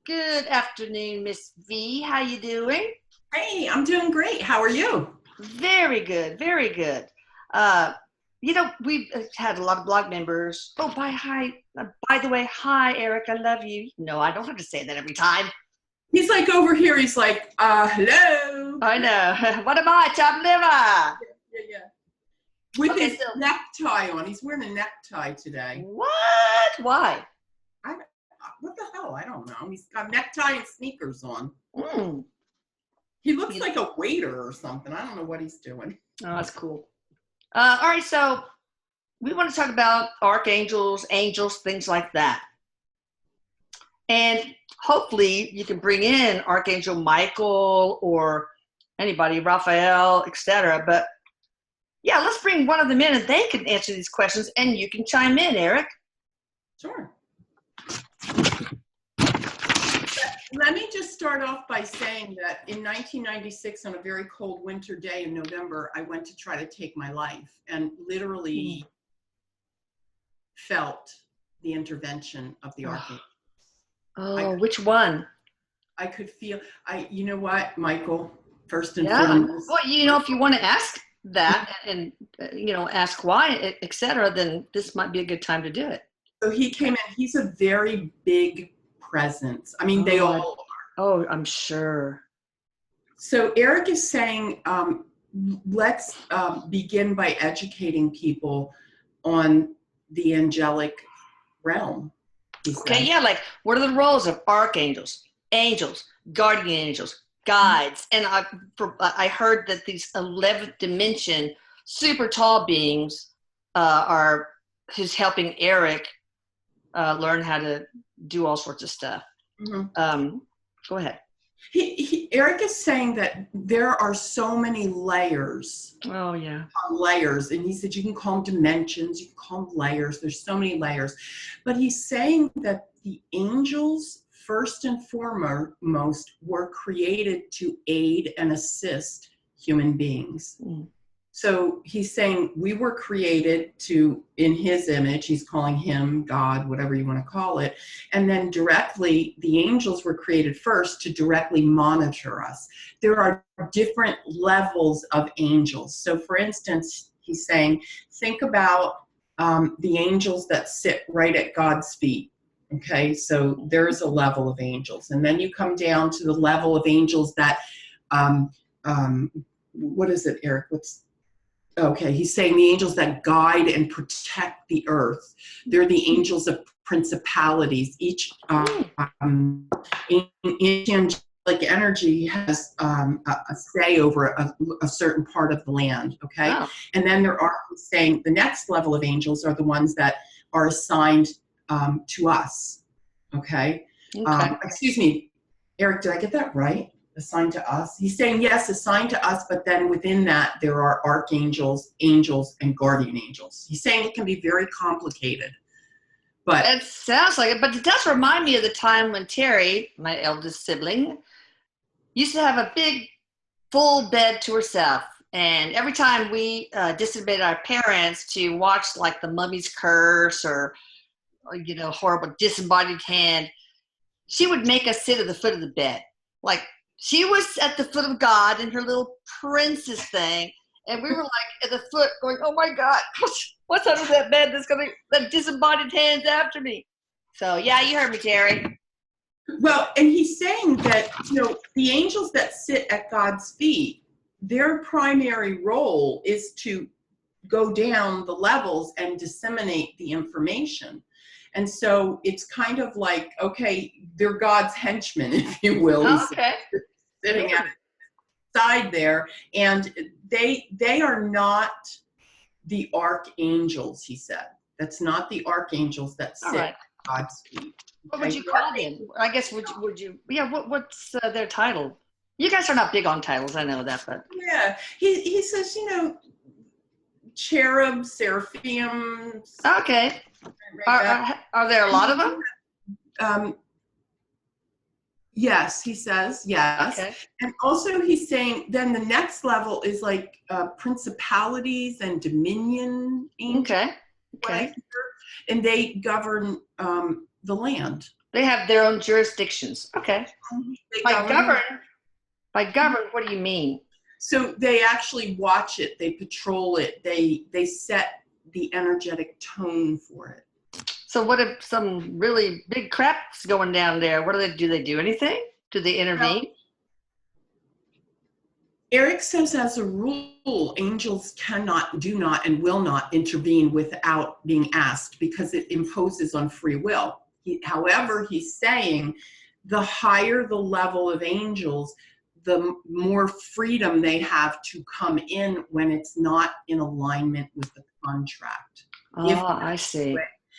Good afternoon, Miss V. How you doing? Hey, I'm doing great. How are you? Very good, very good. We've had a lot of blog members. Oh, by the way, hi, Eric. I love you. No, I don't have to say that every time. He's like over here. He's like, hello. I know. What am I, chopped liver? Yeah. With Okay, his so necktie on. He's wearing a necktie today. what? Why? I, what the hell? I don't know. He's got a necktie and sneakers on. Mm. He looks like a waiter or something. I don't know what he's doing. Oh, that's cool. All right, so we want to talk about archangels, angels, things like that. And hopefully you can bring in Archangel Michael or anybody, Raphael, etc. But yeah, let's bring one of them in and they can answer these questions and you can chime in, Eric. Sure. Let me just start off by saying that in 1996, on a very cold winter day in November, I went to try to take my life and literally felt the intervention of the archangel. Oh, which one? I could feel, you know what, Michael, first and Yeah. foremost. Well, if you want to ask that and, ask why, etc., then this might be a good time to do it. So he came in, he's a very big presence. I mean, they all are. Oh, I'm sure. So Erik is saying, let's begin by educating people on the angelic realm. Okay, yeah, like what are the roles of archangels, angels, guardian angels, guides? And I heard that these 11th dimension super tall beings are who's helping Erik learn how to do all sorts of stuff. Mm-hmm. Go ahead. Erik is saying that there are so many layers. Oh, yeah. Layers. And he said you can call them dimensions, you can call them layers. There's so many layers. But he's saying that the angels, first and foremost, were created to aid and assist human beings. Mm. So he's saying we were created to, in his image, he's calling him God, whatever you want to call it. And then directly, the angels were created first to directly monitor us. There are different levels of angels. So for instance, he's saying, think about the angels that sit right at God's feet. Okay, so there's a level of angels. And then you come down to the level of angels that, what is it, Erik? Okay, he's saying the angels that guide and protect the earth. They're the angels of principalities. Each angelic energy has a say over a certain part of the land, okay? Oh. And then there are, saying the next level of angels are the ones that are assigned to us, okay? Excuse me, Erik, did I get that right? Assigned to us? He's saying, yes, assigned to us, but then within that, there are archangels, angels, and guardian angels. He's saying it can be very complicated. But it sounds like it, but it does remind me of the time when Terry, my eldest sibling, used to have a big, full bed to herself. And every time we disobeyed our parents to watch like The Mummy's Curse or horrible disembodied hand, she would make us sit at the foot of the bed. Like, she was at the foot of God in her little princess thing, and we were like at the foot going, oh my God, what's under that bed that's going to, that disembodied hand's after me? So yeah, you heard me, Terry. Well, and he's saying that, the angels that sit at God's feet, their primary role is to go down the levels and disseminate the information. And so it's kind of like, okay, they're God's henchmen, if you will. Oh, okay. Sitting at the side there, and they are not the archangels, he said. That's not the archangels that sit at God's feet. What would you call them? I guess would you? Yeah. What's their title? You guys are not big on titles, I know that, but yeah, he says cherub, seraphim. Okay. Are there a lot of them? Yes, he says, yes. Okay. And also he's saying then the next level is like principalities and dominion angels. Okay. Right? And they govern the land. They have their own jurisdictions. Okay. They By govern. govern, what do you mean? So they actually watch it, they patrol it, they set the energetic tone for it. So what if some really big crap's going down there? What do they do? They do anything? Do they intervene? Now, Erik says, as a rule, angels do not, and will not intervene without being asked because it imposes on free will. However, he's saying the higher the level of angels, the more freedom they have to come in when it's not in alignment with the contract. Oh, I see.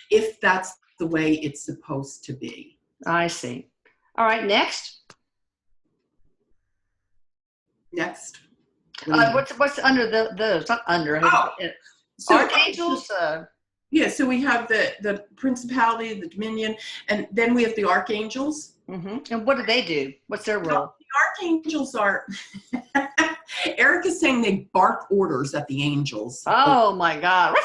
If that's the way it's supposed to be. I see. All right, next. Next. What's under those? Not under. So, Archangels? Yeah, so we have the principality, the dominion, and then we have the archangels. Mm-hmm. And what do they do? What's their role? The archangels are, Erik is saying they bark orders at the angels. Oh my God.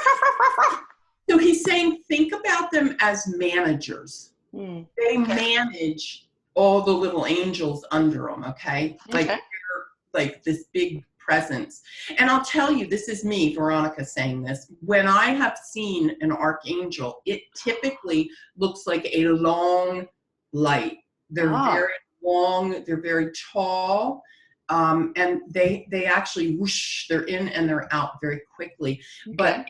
So he's saying, think about them as managers. They manage all the little angels under them, okay? Like this big presence. And I'll tell you, this is me, Veronica, saying this. When I have seen an archangel, it typically looks like a long light. They're very long, they're very tall, and they actually whoosh, they're in and they're out very quickly. Okay. But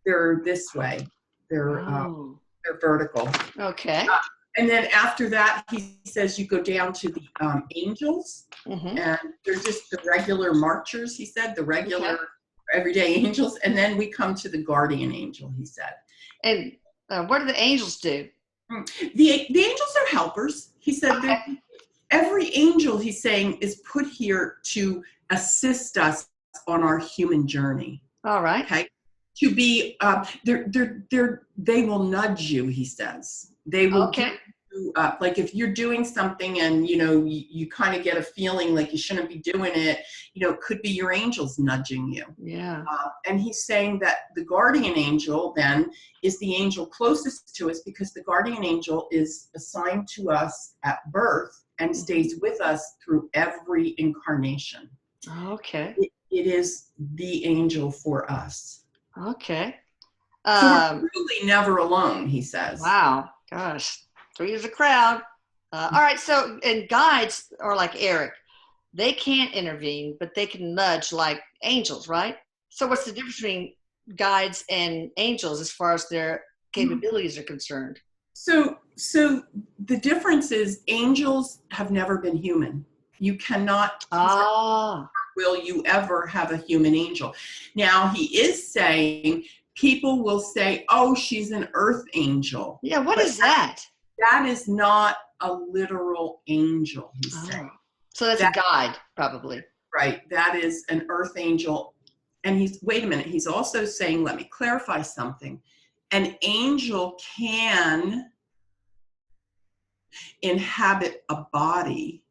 they're this way. They're vertical. Okay. And then after that, he says you go down to the angels, and they're just the regular marchers, he said, the regular everyday angels. And then we come to the guardian angel, he said. And what do the angels do? The angels are helpers. He said every angel, he's saying, is put here to assist us on our human journey. All right. Okay. To be, they will nudge you, he says. They will give you, like if you're doing something and, you kind of get a feeling like you shouldn't be doing it, it could be your angels nudging you. Yeah. And he's saying that the guardian angel then is the angel closest to us because the guardian angel is assigned to us at birth and stays with us through every incarnation. Okay. It is the angel for us. Okay. So we're really never alone, he says. Wow. Gosh. 3 is a crowd. All right. So, and guides are like Erik. They can't intervene, but they can nudge like angels, right? So what's the difference between guides and angels as far as their capabilities are concerned? So the difference is angels have never been human. You cannot, will you ever have a human angel? Now he is saying, people will say, oh, she's an earth angel. Yeah, what is that? That is not a literal angel, he's saying. So that's a guide, probably. Right, that is an earth angel. And wait a minute, he's also saying, let me clarify something. An angel can inhabit a body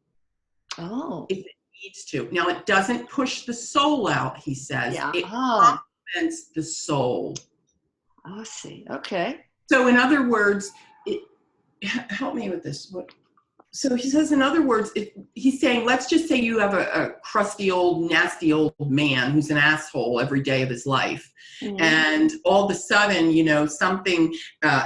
if it needs to. Now, it doesn't push the soul out, he says. Yeah. It complements the soul. I see. Okay. So in other words, help me with this. So he says, in other words, he's saying, let's just say you have a crusty old, nasty old man who's an asshole every day of his life. And all of a sudden, something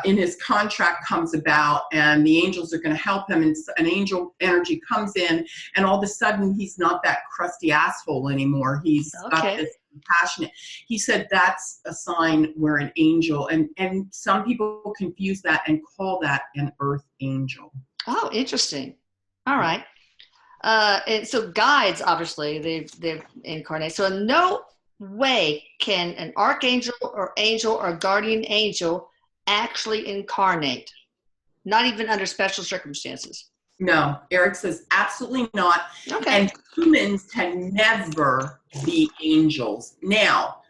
in his contract comes about and the angels are going to help him and an angel energy comes in and all of a sudden he's not that crusty asshole anymore. He's got this compassionate. He said that's a sign where an angel, and some people confuse that and call that an earth angel. Oh, interesting. All right. And so guides, obviously, they've incarnated. So in no way can an archangel or angel or guardian angel actually incarnate, not even under special circumstances. No, Erik says absolutely not. Okay. And humans can never be angels. Now,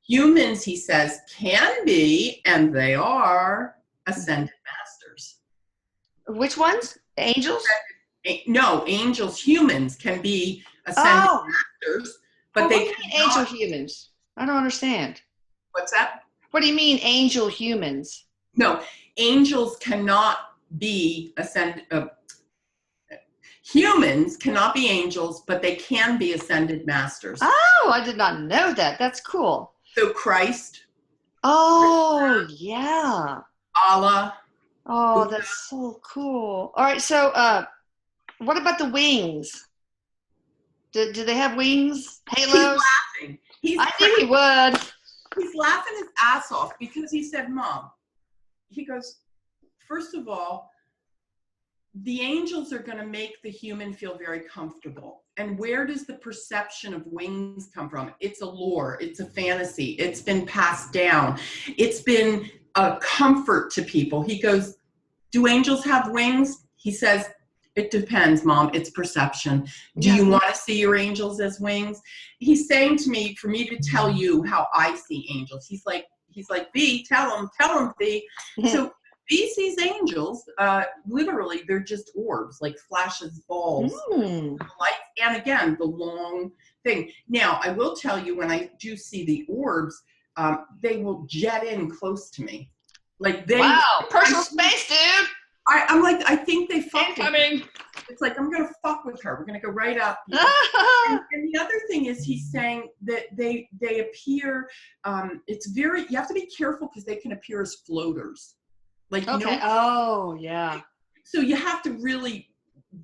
humans, he says, can be, and they are, ascended masters. Which ones? Angels? No, angels, humans can be ascended masters, but they can't. Angel humans? I don't understand. What's that? What do you mean, angel humans? No, angels cannot be humans cannot be angels, but they can be ascended masters. Oh, I did not know that. That's cool. So Christ. Oh, yeah. Allah. Oh, that's so cool. All right, so what about the wings? Do they have wings? Halos? He's laughing. I knew he would. He's laughing his ass off because he said, Mom, he goes, first of all, the angels are going to make the human feel very comfortable. And where does the perception of wings come from? It's a lore. It's a fantasy. It's been passed down. It's been a comfort to people. He goes, do angels have wings? He says, it depends, Mom. It's perception. Do you want to see your angels as wings? He's saying to me, for me to tell you how I see angels. He's like, V, tell him, V. So V sees angels, literally, they're just orbs, like flashes, balls, lights, and again, the long thing. Now, I will tell you, when I do see the orbs, they will jet in close to me. Like personal space, dude. I'm like, I think they fuck Incoming. with me. It's like, I'm going to fuck with her. We're going to go right up. And the other thing is, he's saying that they appear, it's very, you have to be careful because they can appear as floaters. Like, okay. Oh, yeah. So you have to really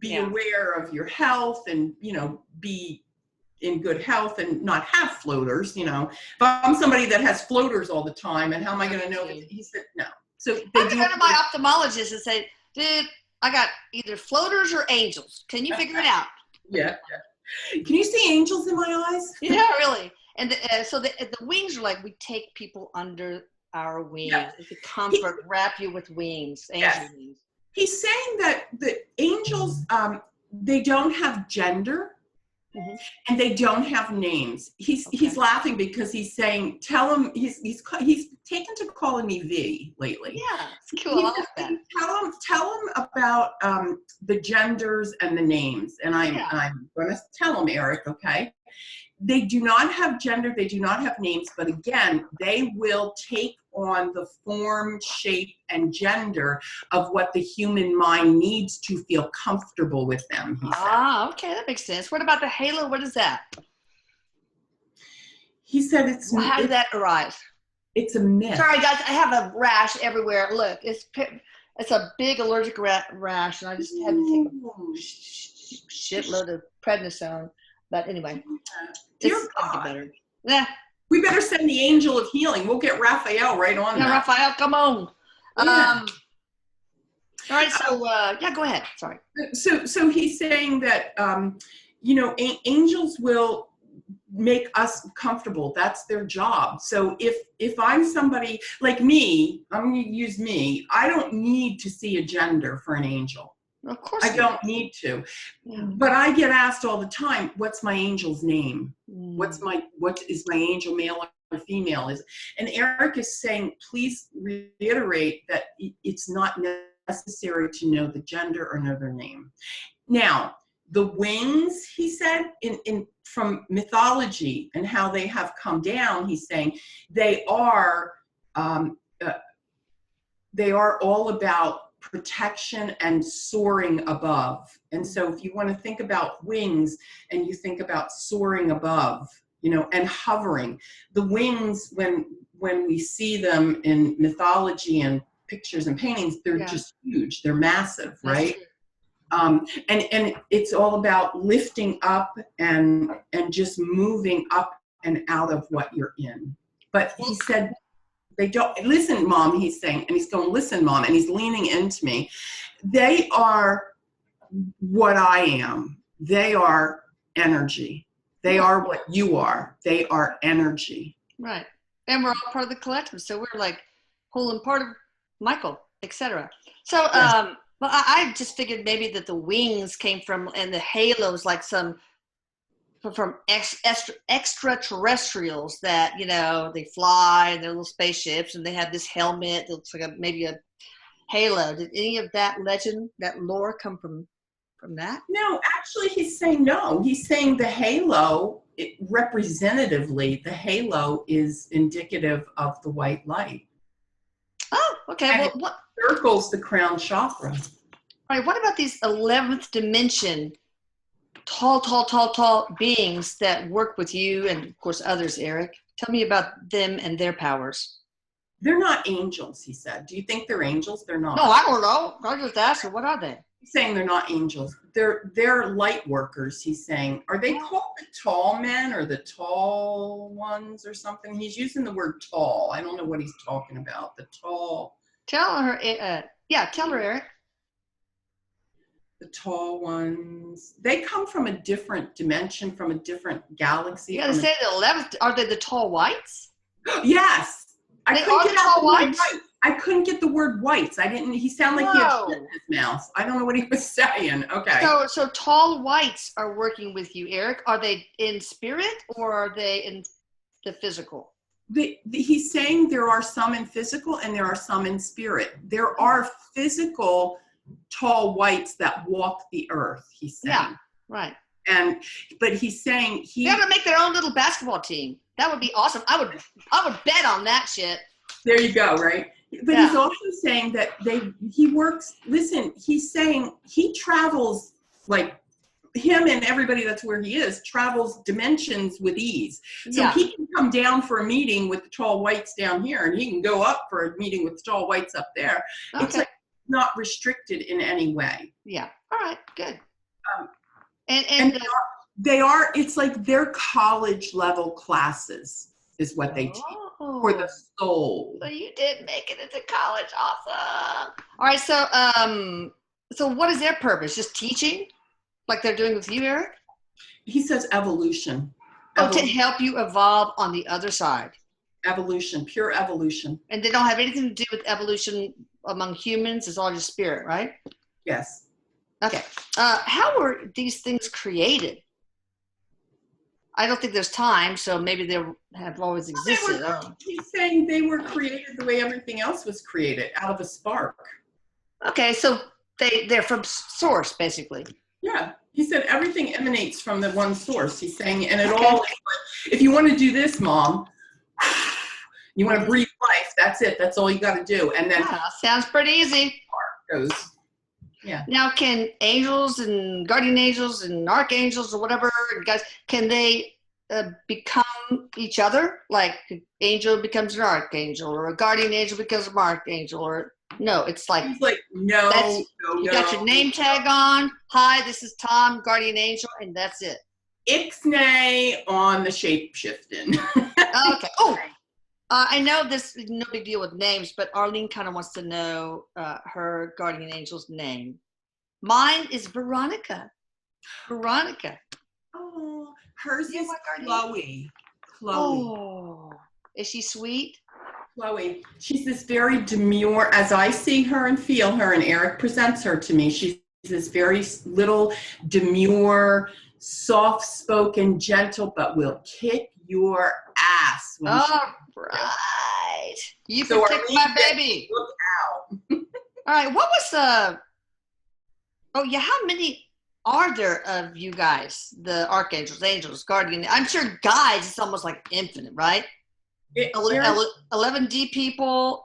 be aware of your health and, be in good health and not have floaters, If I'm somebody that has floaters all the time, and how am I going to know? He said, no. So they I'm going to my ophthalmologist and say, dude, I got either floaters or angels. Can you figure it out? Yeah. Can you see angels in my eyes? Yeah, really. And so the wings are like, we take people under our wings. Yeah. It's a comfort, wrap you with wings, angel wings. He's saying that the angels, they don't have gender. And they don't have names. He's laughing because he's saying, tell him, he's taken to calling me V lately. Yeah, it's cool. I like that. Tell him about the genders and the names. And I'm going to tell him, Erik, okay? They do not have gender, they do not have names, but again, they will take on the form, shape, and gender of what the human mind needs to feel comfortable with them, he said. Okay, that makes sense. What about the halo? What is that? He said how did that arise? It's a myth. Sorry, guys, I have a rash everywhere. Look, it's a big allergic rash, and I just had to take a shitload of prednisone. But anyway, dear God. Better. Yeah. We better send the angel of healing. We'll get Raphael right on that. Raphael, come on. Yeah. All right, so go ahead. Sorry. So he's saying that angels will make us comfortable. That's their job. So if I'm somebody like me, I'm going to use me. I don't need to see a gender for an angel. Of course I don't need to. Yeah. But I get asked all the time, what's my angel's name? What is my angel, male or female? And Erik is saying, please reiterate that it's not necessary to know the gender or know their name. Now, the wings, he said, from mythology and how they have come down, he's saying they are all about protection and soaring above. And so if you want to think about wings and you think about soaring above, and hovering, the wings, when we see them in mythology and pictures and paintings, they're just huge. They're massive, right? And it's all about lifting up and just moving up and out of what you're in. But he said, they don't listen, Mom, he's saying, and he's going, listen, Mom, and he's leaning into me. They are what I am. They are energy. They are what you are. They are energy. Right. And we're all part of the collective. So we're like whole and part of Michael, etc. So, well, I just figured maybe that the wings came from, and the halos, like from extraterrestrials that, they fly in their little spaceships and they have this helmet that looks like maybe a halo. Did any of that legend, that lore come from that? No, actually he's saying no. He's saying the halo, representatively, the halo is indicative of the white light. Oh, okay. And Well, it what? circles the crown chakra. All right. What about these 11th dimension, tall beings that work with you and, of course, others, Erik? Tell me about them and their powers. They're not angels, he said. Do you think they're angels? They're not. No, I don't know. I just asked her, what are they? He's saying they're not angels. They're light workers, he's saying. Are they called the tall men or the tall ones or something? He's using the word tall. I don't know what he's talking about. The tall. Tell her, tell her, Erik. The tall ones. They come from a different dimension, from a different galaxy. You gotta say the 11th. Are they the tall whites? Yes. They are the tall whites? I couldn't get the word whites. I didn't. He sounded like he had shit in his mouth. I don't know what he was saying. Okay. So tall whites are working with you, Erik. Are they in spirit or are they in the physical? He's saying there are some in physical and there are some in spirit. There are physical tall whites that walk the earth. He's saying. Yeah. Right. But he's saying they gotta make their own little basketball team. That would be awesome. I would bet on that shit. There you go. Right. But he's also saying that he works, listen, he's saying he travels, like him and everybody that's where he is, travels dimensions with ease. So he can come down for a meeting with the tall whites down here, and he can go up for a meeting with the tall whites up there. Okay. It's like not restricted in any way. Yeah. All right. Good. And they are, it's like their college level classes is what they teach for the soul. So you did make it into college. Awesome. All right. So what is their purpose? Just teaching like they're doing with you, Erik? He says evolution. To help you evolve on the other side. Evolution, pure evolution. And they don't have anything to do with evolution among humans. It's all just spirit, right? Yes. Okay. How were these things created? I don't think there's time, so maybe they have always existed. He's saying they were created the way everything else was created, out of a spark. Okay, so they're from source, basically. Yeah. He said everything emanates from the one source. He's saying, and it all is like, if you want to do this, Mom, you want to breathe life, that's it. That's all you got to do. And then sounds pretty easy. Goes. Yeah. Now, can angels and guardian angels and archangels or whatever, guys, can they become each other? Like an angel becomes an archangel, or a guardian angel becomes an archangel, or no? It's like, he's like, no. You got your name tag on. Hi, this is Tom, guardian angel, and that's it. Ixnay on the shape shifting. Okay. Oh. I know this is no big deal with names, but Arlene kind of wants to know her guardian angel's name. Mine is Veronica. Veronica. Oh, hers is Chloe. Oh, is she sweet? Chloe. She's this very demure, as I see her and feel her, and Erik presents her to me. She's this very little, demure, soft-spoken, gentle, but will kick your ass. Right. You protect my baby. Look out. All right. What was how many are there of you guys? The archangels, angels, guardian. I'm sure guys, it's almost like infinite, right? 11D people,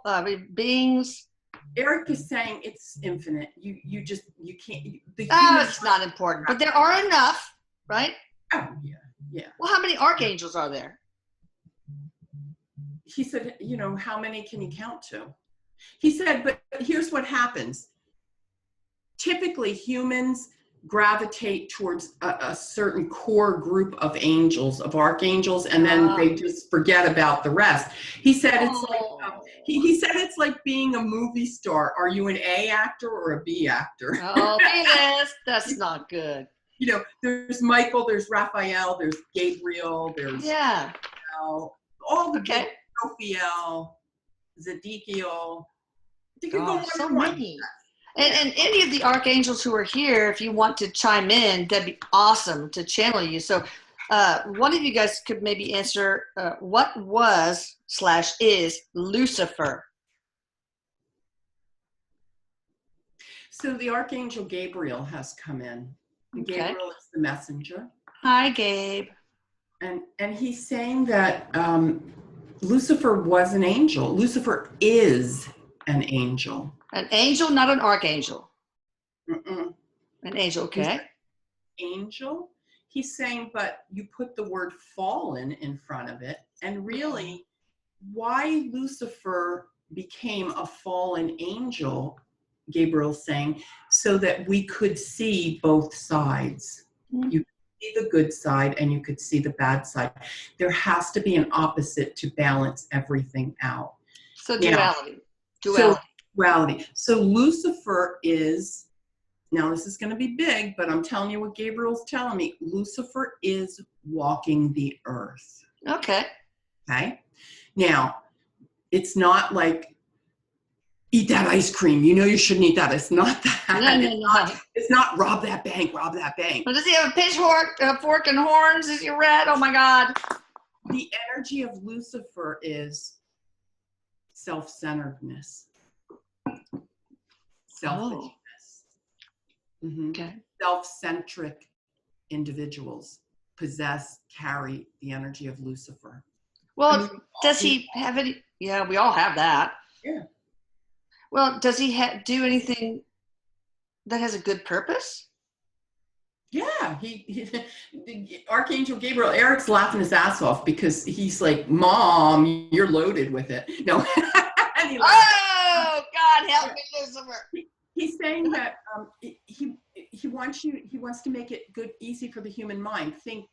beings. Erik is saying it's infinite. You can't. It's not important, but there are enough, right? Oh, yeah. Well, how many archangels are there? He said, how many can you count to? He said, but here's what happens. Typically, humans gravitate towards a certain core group of angels, of archangels, and then they just forget about the rest. He said it's like he said it's like being a movie star. Are you an A actor or a B actor? Oh, yes, that's not good. There's Michael, there's Raphael, there's Gabriel, there's all the Raphael, Zedekiel. You can go on so many. And any of the archangels who are here, if you want to chime in, that'd be awesome to channel you. So one of you guys could maybe answer what was/is Lucifer? So the Archangel Gabriel has come in. Okay. Gabriel is the messenger. Hi, Gabe. And he's saying that Lucifer was an angel. Lucifer is an angel. An angel, not an archangel. Mm-mm. An angel, okay. Angel. He's saying, but you put the word fallen in front of it. And really, why Lucifer became a fallen angel, Gabriel's saying, so that we could see both sides. Mm-hmm. You could see the good side and you could see the bad side. There has to be an opposite to balance everything out. So duality. So Lucifer is, now this is going to be big, but I'm telling you what Gabriel's telling me. Lucifer is walking the earth. Okay. Okay. Now, it's not like, eat that ice cream. You know you shouldn't eat that. It's not that. No. It's not rob that bank, rob that bank. Well, does he have a pitchfork, a fork and horns? Is he red? Oh, my God. The energy of Lucifer is self-centeredness. Selfishness. Mm-hmm. Okay. Self-centric individuals carry the energy of Lucifer. Well, does he have any? Yeah, we all have that. Yeah. Well, does he do anything that has a good purpose? Yeah, Archangel Gabriel, Eric's laughing his ass off because he's like, Mom, you're loaded with it. No. Oh, God, help me, Lucifer. He's saying that he wants to make it easy for the human mind. Think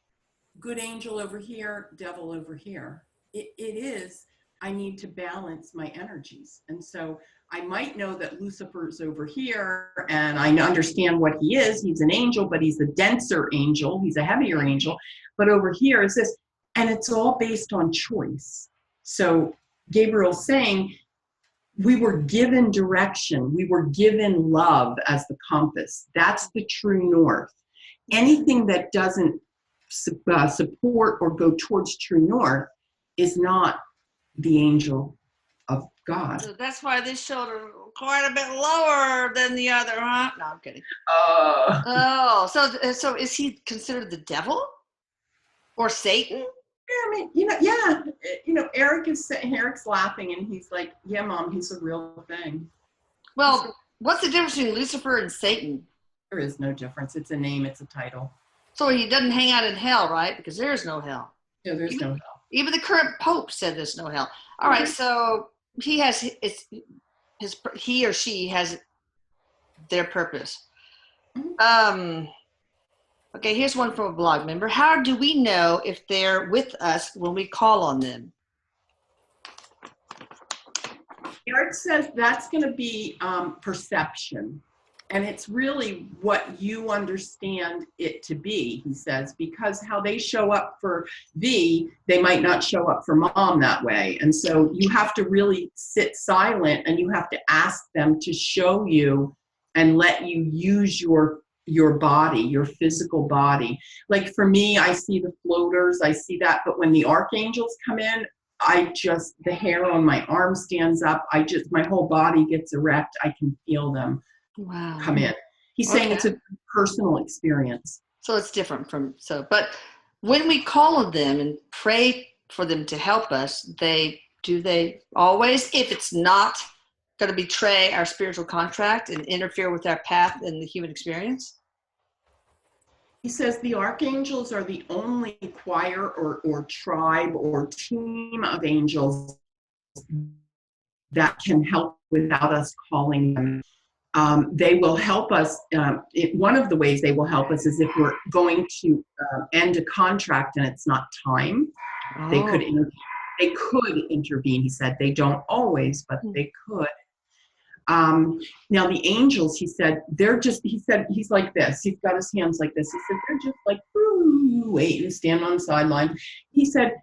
good angel over here, devil over here. It is, I need to balance my energies. And so I might know that Lucifer's over here and I understand what he is. He's an angel, but he's a denser angel. He's a heavier angel. But over here is this, and it's all based on choice. So Gabriel's saying, we were given direction. We were given love as the compass. That's the true north. Anything that doesn't support or go towards true north is not the angel of God. So that's why this shoulder is quite a bit lower than the other, huh? No, I'm kidding. So is he considered the devil or Satan? Yeah, I mean, Eric's laughing and he's like, yeah, Mom, he's a real thing. Well, what's the difference between Lucifer and Satan? There is no difference. It's a name, it's a title. So he doesn't hang out in hell, right? Because there's no hell. Yeah, there's no hell. Even the current Pope said there's no hell. All right, so he or she has their purpose. Mm-hmm. Okay, here's one from a blog member. How do we know if they're with us when we call on them? Eric says that's going to be perception. And it's really what you understand it to be, he says, because how they show up for thee, they might not show up for Mom that way. And so you have to really sit silent and you have to ask them to show you and let you use your body, your physical body. Like for me, I see the floaters, I see that, but when the archangels come in, the hair on my arm stands up. My whole body gets erect. I can feel them come in. He's saying it's a personal experience. So it's different but when we call on them and pray for them to help us, they always, if it's not going to betray our spiritual contract and interfere with our path in the human experience? He says the archangels are the only choir or tribe or team of angels that can help without us calling them. They will help us. One of the ways they will help us is if we're going to end a contract and it's not time. Oh. They could intervene. He said they don't always, but they could. Now the angels, he said, he's like this. He's got his hands like this. He said, they're just like, wait and stand on the sideline. He said,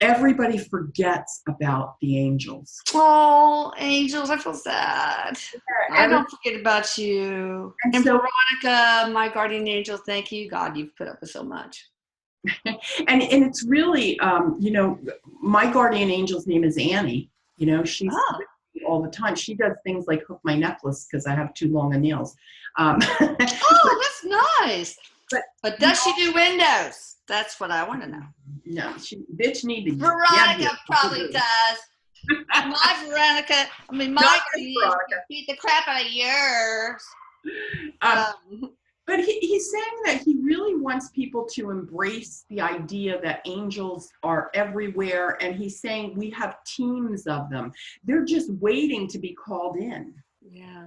everybody forgets about the angels. Oh, angels, I feel sad. Yeah, I don't forget about you. And so, Veronica, my guardian angel, thank you. God, you've put up with so much. and it's really, my guardian angel's name is Annie. She's all the time. She does things like hook my necklace because I have too long a nails. That's nice. But does she do windows? That's what I want to know. No, bitch need to. Veronica probably does. My Veronica, I mean, my Not this dreams Veronica. beat the crap out of yours. Um, But he's saying that he really wants people to embrace the idea that angels are everywhere. And he's saying we have teams of them. They're just waiting to be called in. Yeah.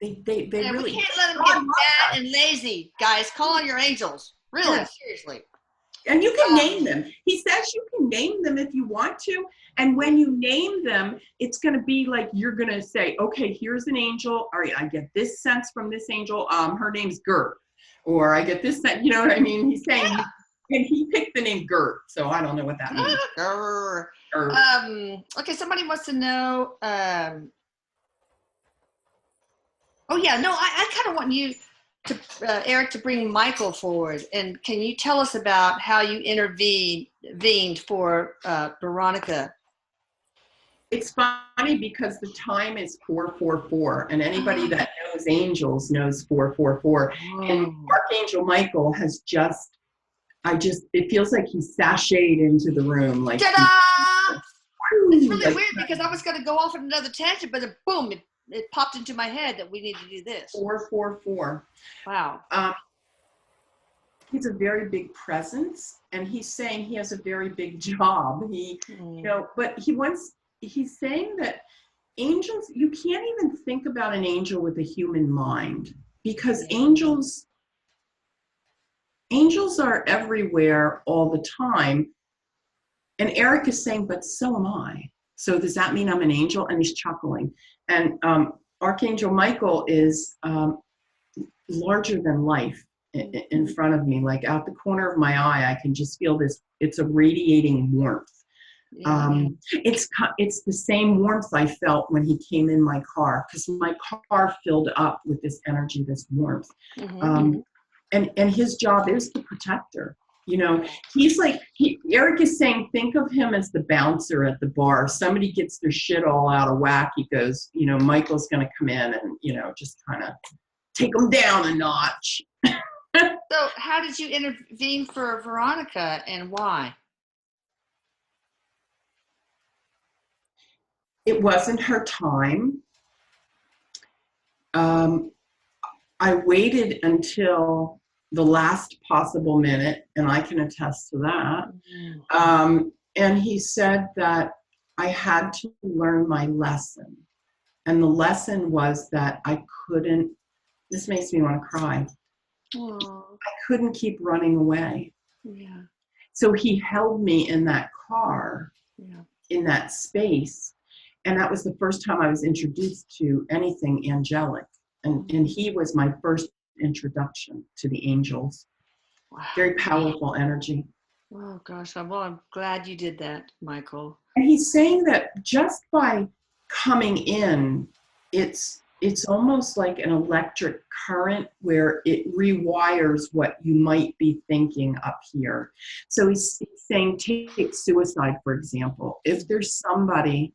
They And really. we can't let them get fat and lazy, guys. Call on your angels. Really, Yes. seriously. And you can name them. He says you can name them if you want to. And when you name them, it's going to be like you're going to say, okay, here's an angel. All right, I get this sense from this angel. Her name's Gert. Or I get this sense, you know what I mean? He's saying, and he picked the name Gert. So I don't know what that means. Okay, somebody wants to know. Oh, yeah, no, I kind of want you to, Erik, to bring Michael forward. And can you tell us about how you intervened for Veronica? It's funny because the time is 444, and anybody that knows angels knows 444. And Archangel Michael has it feels like he sashayed into the room. Like, ta-da! It's really weird because I was going to go off on another tangent, but boom, it popped into my head that we need to do this. 444. Wow. He's a very big presence, and he's saying he has a very big job. But he's saying that angels, you can't even think about an angel with a human mind, because angels are everywhere all the time. And Erik is saying, but so am I. So does that mean I'm an angel? And he's chuckling. And Archangel Michael is larger than life in front of me. Like out the corner of my eye, I can just feel this. It's a radiating warmth. It's the same warmth I felt when he came in my car, because my car filled up with this energy, this warmth. And his job is to protect her. He's like, Erik is saying, think of him as the bouncer at the bar. Somebody gets their shit all out of whack. He goes, Michael's going to come in and, just kind of take them down a notch. So how did you intervene for Veronica, and why? It wasn't her time. I waited until the last possible minute, and I can attest to that. And he said that I had to learn my lesson. And the lesson was that I couldn't, this makes me want to cry. I couldn't keep running away. Yeah. So he held me in that car, in that space. And that was the first time I was introduced to anything angelic. And he was my first introduction to the angels. Wow. Very powerful energy. Oh gosh, well, I'm glad you did that, Michael. And he's saying that just by coming in, it's almost like an electric current where it rewires what you might be thinking up here. So he's saying, take suicide, for example. If there's somebody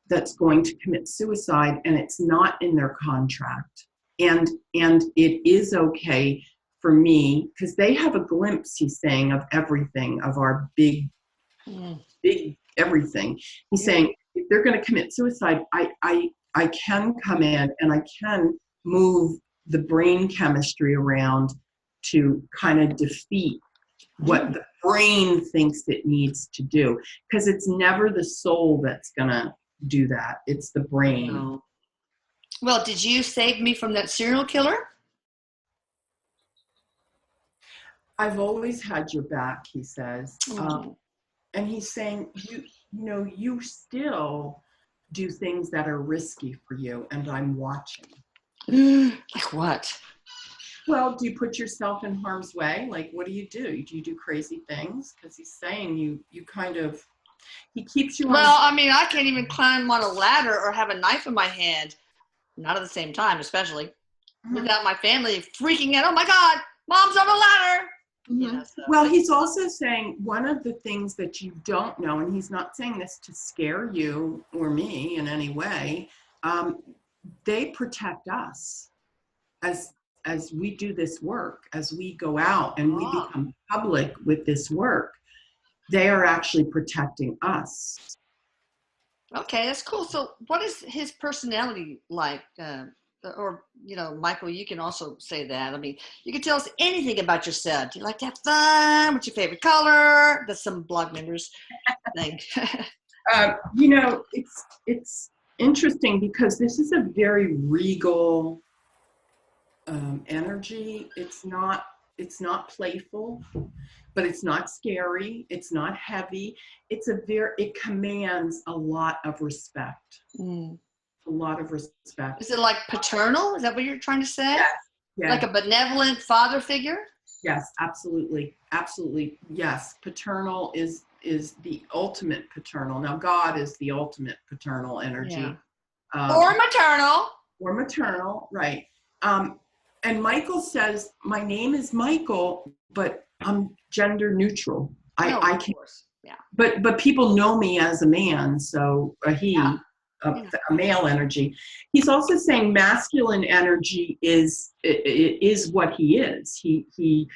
that's going to commit suicide and it's not in their contract, and it is okay for me, because they have a glimpse, he's saying, of everything, of our big everything. He's saying, if they're going to commit suicide, I can come in and I can move the brain chemistry around to kind of defeat what the brain thinks it needs to do. Because it's never the soul that's going to do that. It's the brain. No. Well, did you save me from that serial killer? I've always had your back, he says. And he's saying, you still do things that are risky for you, and I'm watching. Like what? Well, do you put yourself in harm's way? Like, what do? Do you do crazy things? Because he's saying you kind of, he keeps you on. Well, I mean, I can't even climb on a ladder or have a knife in my hand. Not at the same time, especially without my family freaking out. Oh my God, Mom's on a ladder. Well, he's also saying one of the things that you don't know, and he's not saying this to scare you or me in any way, they protect us as we do this work, as we go out and we become public with this work. They are actually protecting us. Okay, that's cool. So, what is his personality like? Or, Michael, you can also say that. I mean, you can tell us anything about yourself. Do you like to have fun? What's your favorite color? That's some blog members think. It's interesting because this is a very regal energy. It's not playful, but it's not scary. It's not heavy. It commands a lot of respect. Mm. A lot of respect. Is it like paternal? Is that what you're trying to say? Yes. Yes. Like a benevolent father figure? Yes, absolutely. Absolutely. Yes. Paternal is the ultimate paternal. Now, God is the ultimate paternal energy. Yeah. Or maternal. Or maternal, right. And Michael says, my name is Michael, but I'm gender neutral. I can, yeah. But people know me as a man, so he, a male energy. He's also saying masculine energy is what he is. He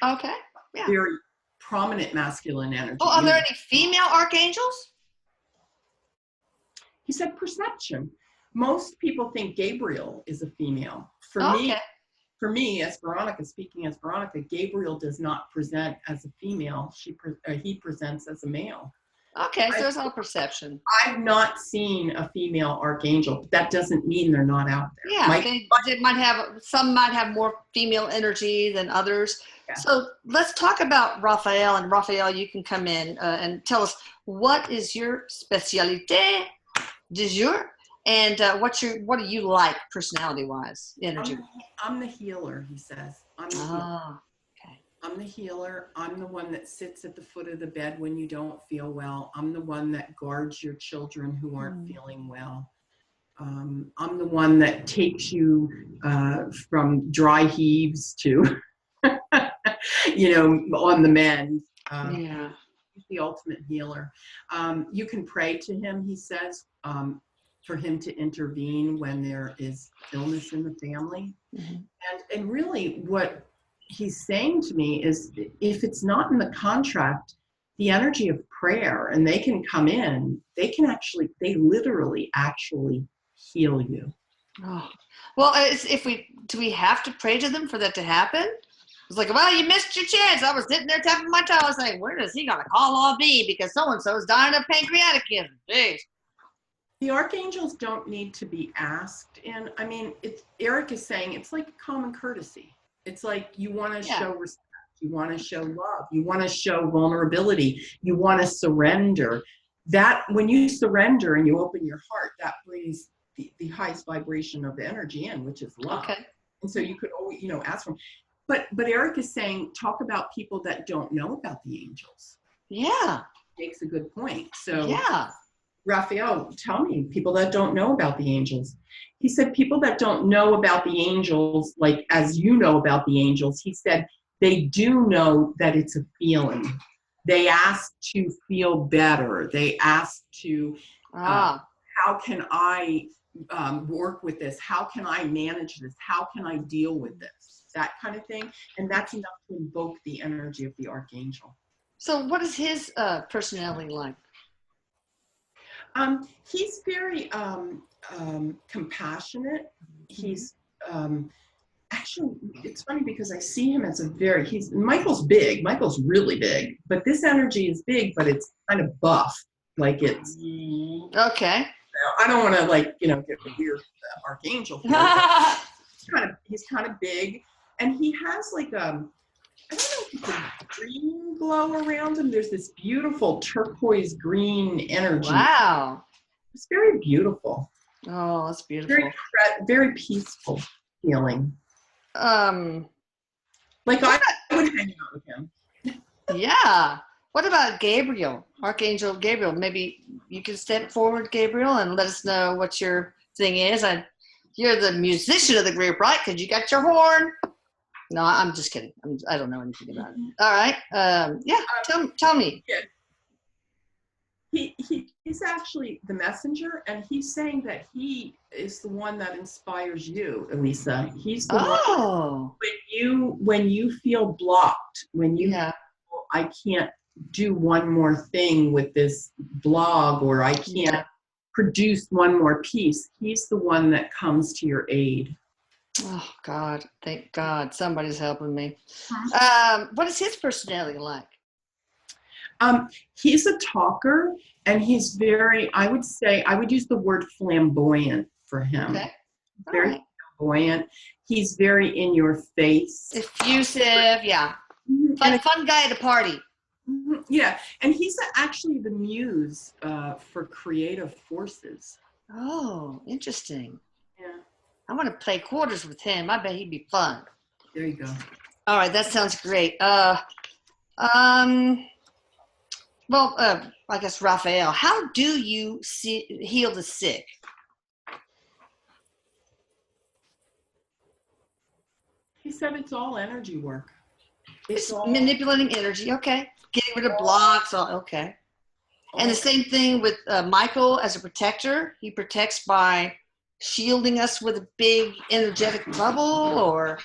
okay, yeah. Very prominent masculine energy. Oh, are there any female archangels? He said perception. Most people think Gabriel is a female. For me, as Veronica, speaking as Veronica, Gabriel does not present as a female. He presents as a male. Okay, so it's all perception. I've not seen a female archangel, but that doesn't mean they're not out there. Yeah, some might have more female energy than others. Yeah. So let's talk about Raphael. And Raphael, you can come in and tell us, what is your spécialité du jour? And what do you like personality-wise, energy? I'm the healer, he says. I'm the healer. Okay. I'm the healer. I'm the one that sits at the foot of the bed when you don't feel well. I'm the one that guards your children who aren't feeling well. I'm the one that takes you from dry heaves to, on the mend. He's the ultimate healer. You can pray to him, he says, for him to intervene when there is illness in the family. Mm-hmm. And really what he's saying to me is, if it's not in the contract, the energy of prayer, and they can come in, they literally actually heal you. Oh. Well, do we have to pray to them for that to happen? It's like, well, you missed your chance. I was sitting there tapping my toe saying, where is he going to call on me? Because so-and-so is dying of pancreatic cancer. Jeez. The archangels don't need to be asked. And I mean, Erik is saying it's like common courtesy. It's like you want to show respect. You want to show love. You want to show vulnerability. You want to surrender. That when you surrender and you open your heart, that brings the highest vibration of the energy in, which is love. Okay. And so you could always, ask for them. But Erik is saying, talk about people that don't know about the angels. Yeah. Makes a good point. So Raphael, tell me, people that don't know about the angels. He said, people that don't know about the angels, like as you know about the angels, he said, they do know that it's a feeling. They ask to feel better. They ask to, how can I work with this? How can I manage this? How can I deal with this? That kind of thing. And that's enough to invoke the energy of the archangel. So what is his personality like? He's very compassionate. He's actually, it's funny because I see him as Michael's big. Michael's really big, but this energy is big, but it's kind of buff. Like it's okay. I don't want to get a weird archangel here. He's kind of big, and he has I don't know if it's a green glow around him. There's this beautiful turquoise green energy. Wow. It's very beautiful. Oh, that's beautiful. Very, very peaceful feeling. I would hang out with him. Yeah. What about Gabriel? Archangel Gabriel. Maybe you can step forward, Gabriel, and let us know what your thing is. You're the musician of the group, right? Because you got your horn. No, I'm just kidding. I don't know anything about it. All right. Tell me. Yeah. He's actually the messenger, and he's saying that he is the one that inspires you, Elisa. He's the one when you feel blocked, when you feel, I can't do one more thing with this blog, or I can't produce one more piece, he's the one that comes to your aid. Oh, God. Thank God. Somebody's helping me. What is his personality like? He's a talker, and he's very, I would use the word flamboyant for him. Okay. Very flamboyant. He's very in your face. Effusive, yeah. Fun guy at a party. Yeah, and he's actually the muse for creative forces. Oh, interesting. Yeah. I want to play quarters with him. I bet he'd be fun. There you go. All right, that sounds great. Well, I guess Raphael, how do you heal the sick? He said it's all energy work. It's all manipulating energy. Okay. Getting rid of blocks. Okay. And the same thing with Michael as a protector. He protects by shielding us with a big energetic bubble, or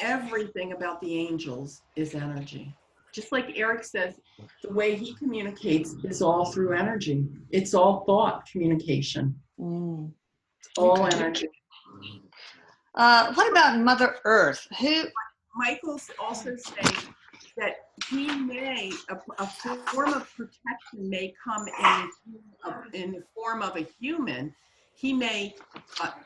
everything about the angels is energy. Just like Erik says, the way he communicates is all through energy. It's all thought communication. It's all energy. What about Mother Earth? Michael's also saying that he may, a form of protection may come in the form of a human. He may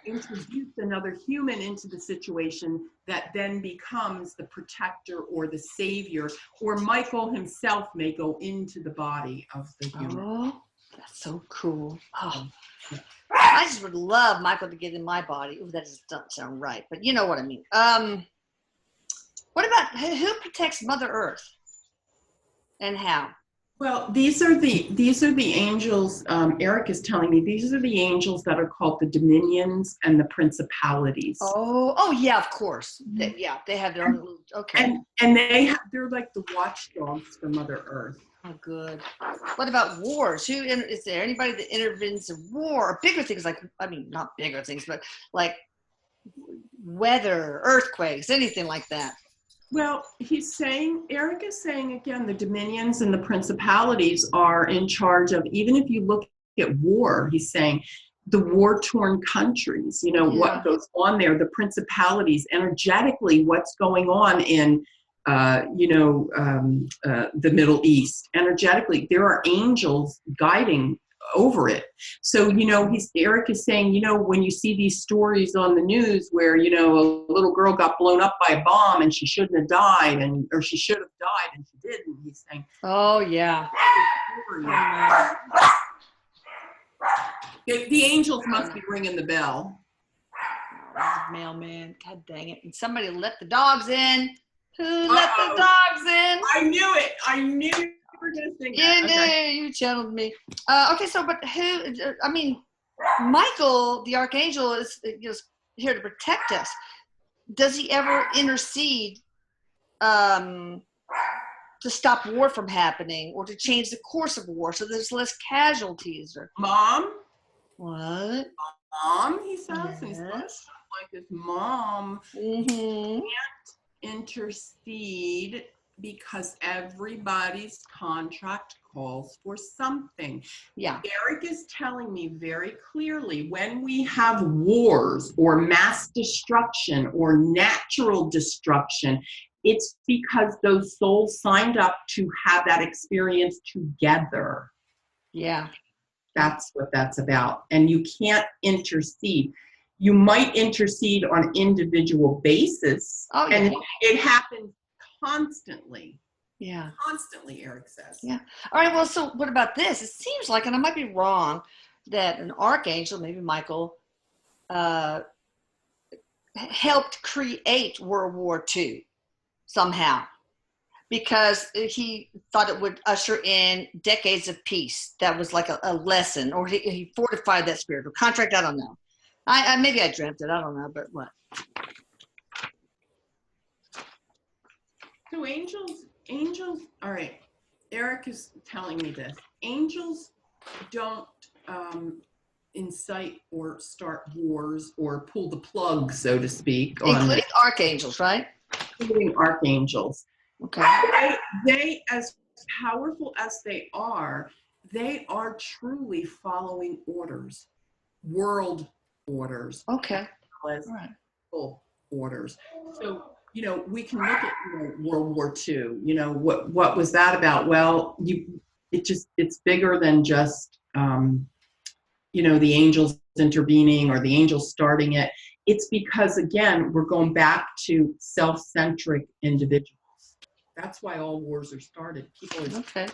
introduce another human into the situation that then becomes the protector or the savior, or Michael himself may go into the body of the human. Oh, that's so cool. Oh. I just would love Michael to get in my body. Ooh, that doesn't sound right, but you know what I mean. What about who protects Mother Earth and how? Well, these are the angels. Erik is telling me these are the angels that are called the dominions and the principalities. Oh yeah, of course. They have their own. Okay. And they're like the watchdogs for Mother Earth. Oh, good. What about wars? Is there anybody that intervenes in war or bigger things not bigger things, but like weather, earthquakes, anything like that? Well, Erik is saying again, the dominions and the principalities are in charge of, even if you look at war, he's saying the war-torn countries, what goes on there, the principalities, energetically, what's going on in the Middle East. Energetically, there are angels guiding over it. So, Erik is saying, when you see these stories on the news where, a little girl got blown up by a bomb and she shouldn't have died, or she should have died and she didn't, he's saying, oh, yeah. The angels must be ringing the bell. Mailman, God dang it. And somebody let the dogs in. Who let the dogs in? I knew it. I knew you were going to sing that. Okay. You channeled me. Okay, so, but Michael, the Archangel, is here to protect us. Does he ever intercede to stop war from happening or to change the course of war so there's less casualties? Mom? What? Mom, he says. Yes. He's like his mom. Can't intercede because everybody's contract calls for something. Yeah. Erik is telling me very clearly, when we have wars or mass destruction or natural destruction, it's because those souls signed up to have that experience together. Yeah. That's what that's about. And you can't intercede. You might intercede on individual basis. Oh, yeah. And it happens constantly. Yeah. Constantly, Erik says. Yeah. All right. Well, so what about this? It seems like, and I might be wrong, that an archangel, maybe Michael, helped create World War II somehow, because he thought it would usher in decades of peace. That was like a lesson, or he fortified that spiritual contract. I don't know. Maybe I dreamt it. I don't know, but what? So angels, all right. Erik is telling me this. Angels don't incite or start wars or pull the plug, so to speak. Including archangels, right? Including archangels. Okay. They, as powerful as they are, they are truly following orders, world orders, Okay. as well as All right. full orders. So, we can look at World War II. What was that about? Well, it's bigger than just the angels intervening or the angels starting it. It's because, again, we're going back to self-centric individuals. That's why all wars are started. People are, Okay.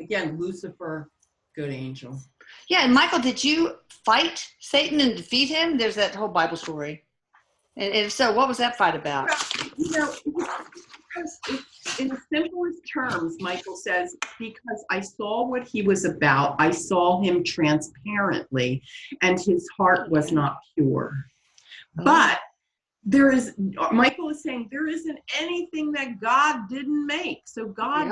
again, Lucifer, good angel. Yeah, and Michael, did you fight Satan and defeat him? There's that whole Bible story. And if so, what was that fight about? Because in the simplest terms, Michael says, because I saw what he was about, I saw him transparently, and his heart was not pure. But Michael is saying, there isn't anything that God didn't make. So God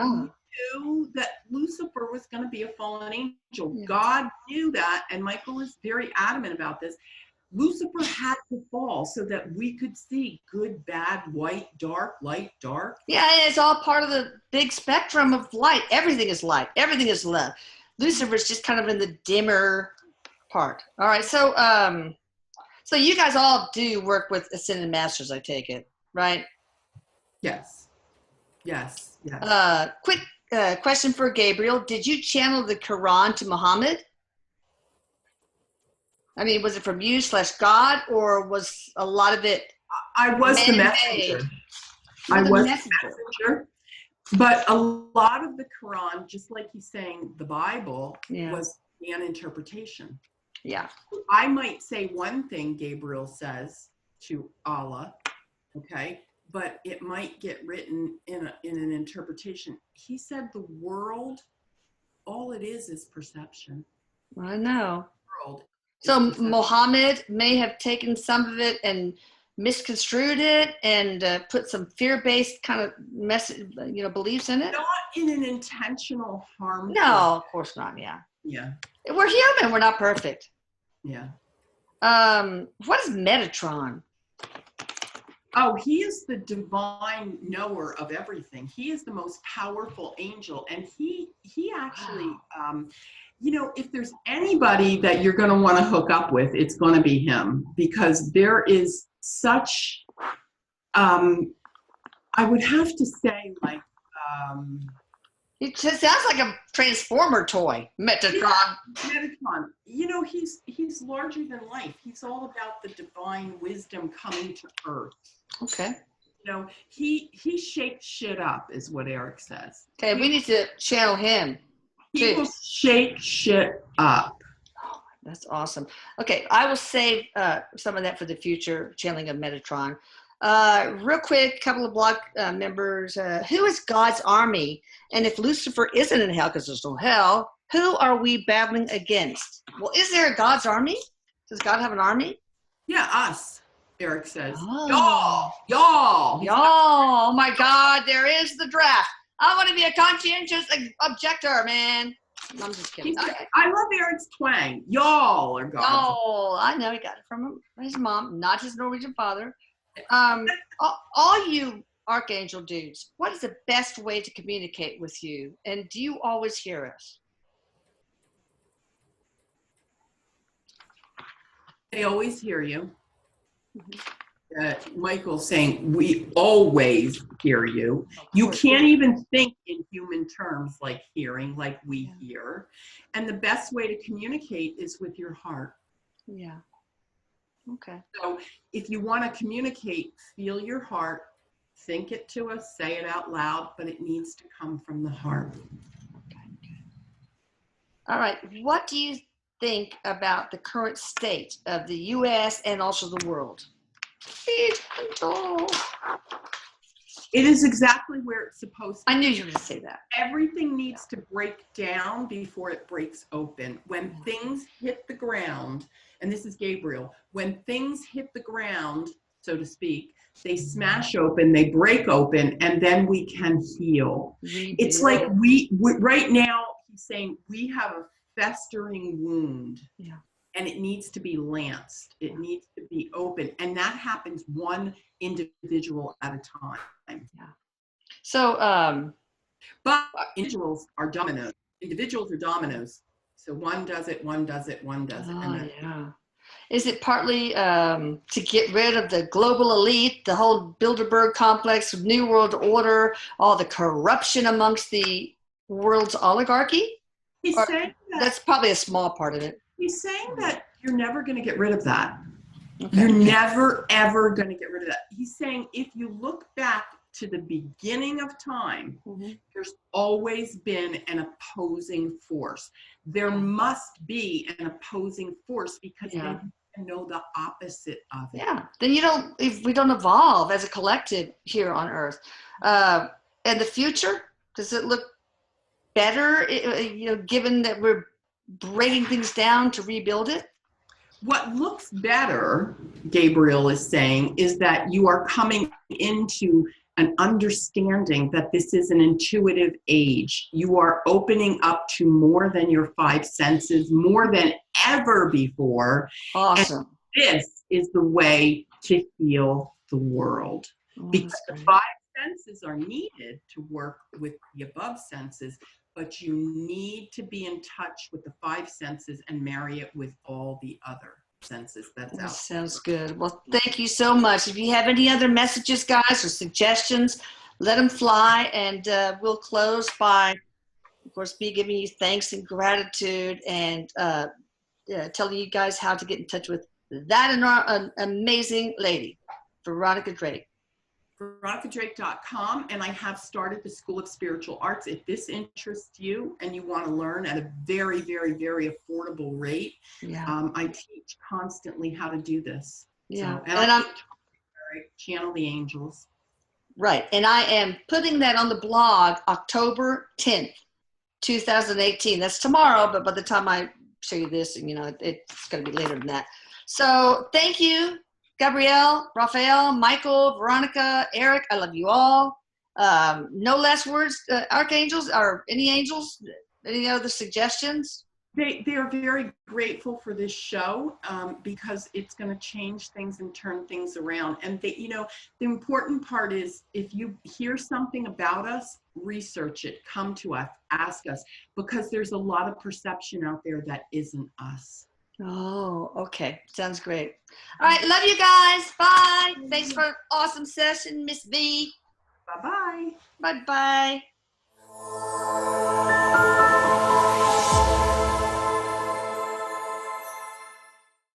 knew that Lucifer was going to be a fallen angel. Yeah. God knew that, and Michael is very adamant about this. Lucifer had to fall so that we could see good, bad, white, dark, light, dark. Yeah, it's all part of the big spectrum of light. Everything is light. Everything is love. Lucifer's just kind of in the dimmer part. All right, so so you guys all do work with Ascended Masters, I take it, right? Yes. Yes. Quick question for Gabriel. Did you channel the Quran to Muhammad? I mean, was it from you / God, or was a lot of it? I was the messenger. I was the messenger. But a lot of the Quran, just like he's saying, the Bible was an interpretation. Yeah. I might say one thing Gabriel says to Allah, okay, but it might get written in an interpretation. He said the world, all it is perception. I know. World. So Muhammad may have taken some of it and misconstrued it and put some fear-based kind of message, beliefs in it. Not in an intentional harm. No, of course not. Yeah. Yeah. We're human. We're not perfect. Yeah. What is Metatron? Oh, he is the divine knower of everything. He is the most powerful angel, and he actually, if there's anybody that you're going to want to hook up with, it's going to be him, because there is such, I would have to say, like, it just sounds like a Transformer toy, Metatron. Yeah, Metatron. He's larger than life. He's all about the divine wisdom coming to earth. Okay. He shakes shit up, is what Erik says. Okay, we need to channel him. He will shake shit up. Oh, that's awesome. Okay, I will save some of that for the future channeling of Metatron. Real quick, couple of blog members. Who is God's army? And if Lucifer isn't in hell, because there's no hell, who are we battling against? Well, is there a God's army? Does God have an army? Yeah, us, Erik says. Oh. Y'all. Oh my God, there is the draft. I want to be a conscientious objector, man. I'm just kidding. I love Erik's twang. Y'all are God. Oh, I know he got it from his mom, not his Norwegian father. All you Archangel dudes, what is the best way to communicate with you? And do you always hear us? They always hear you. Michael's saying, we always hear you. You can't even think in human terms like hearing, like we hear. And the best way to communicate is with your heart. Yeah. Okay. So if you want to communicate, feel your heart, think it to us, say it out loud, but it needs to come from the heart. Okay. All right. What do you think about the current state of the U.S. and also the world? It is exactly where it's supposed to be. I knew you were going to say that. Everything needs to break down before it breaks open. When things hit the ground, and this is Gabriel, when things hit the ground, so to speak, they smash open, they break open, and then we can heal. It's like we right now, he's saying we have a festering wound. Yeah. And it needs to be lanced. It needs to be open. And that happens one individual at a time. Yeah. So, but individuals are dominoes. individuals are dominoes. So one does it, one does it, one does it. Oh, yeah. Is it partly to get rid of the global elite, the whole Bilderberg complex, New World Order, all the corruption amongst the world's oligarchy? He's Or saying that's probably a small part of it. he's saying that you're never going to get rid of that. Okay. You're never, ever going to get rid of that. He's saying if you look back to the beginning of time, there's always been an opposing force. There must be an opposing force because then you can know the opposite of it. Yeah. Then if we don't evolve as a collective here on Earth. And the future, does it look better, given that we're breaking things down to rebuild it? What looks better, Gabriel is saying, is that you are coming into an understanding that this is an intuitive age. You are opening up to more than your five senses, more than ever before. Awesome. And this is the way to heal the world. Because the five senses are needed to work with the above senses, but you need to be in touch with the five senses and marry it with all the other senses that's out. Sounds good. Well, thank you so much. If you have any other messages, guys, or suggestions, let them fly, and we'll close by, of course, giving you thanks and gratitude, and telling you guys how to get in touch with that amazing lady, Veronica Drake. VeronicaDrake.com, and I have started the School of Spiritual Arts. If this interests you and you want to learn at a very, very, very affordable rate, I teach constantly how to do this. Yeah, so, and I'm channel the angels. Right, and I am putting that on the blog October 10th, 2018. That's tomorrow, but by the time I show you this, it's going to be later than that. So thank you, Gabriel, Raphael, Michael, Veronica, Erik. I love you all. No last words, Archangels, or any angels? Any other suggestions? They are very grateful for this show because it's going to change things and turn things around. And the important part is, if you hear something about us, research it, come to us, ask us, because there's a lot of perception out there that isn't us. Oh, okay. Sounds great. All right. Love you guys. Bye. Thanks for an awesome session, Miss V. Bye-bye. Bye-bye.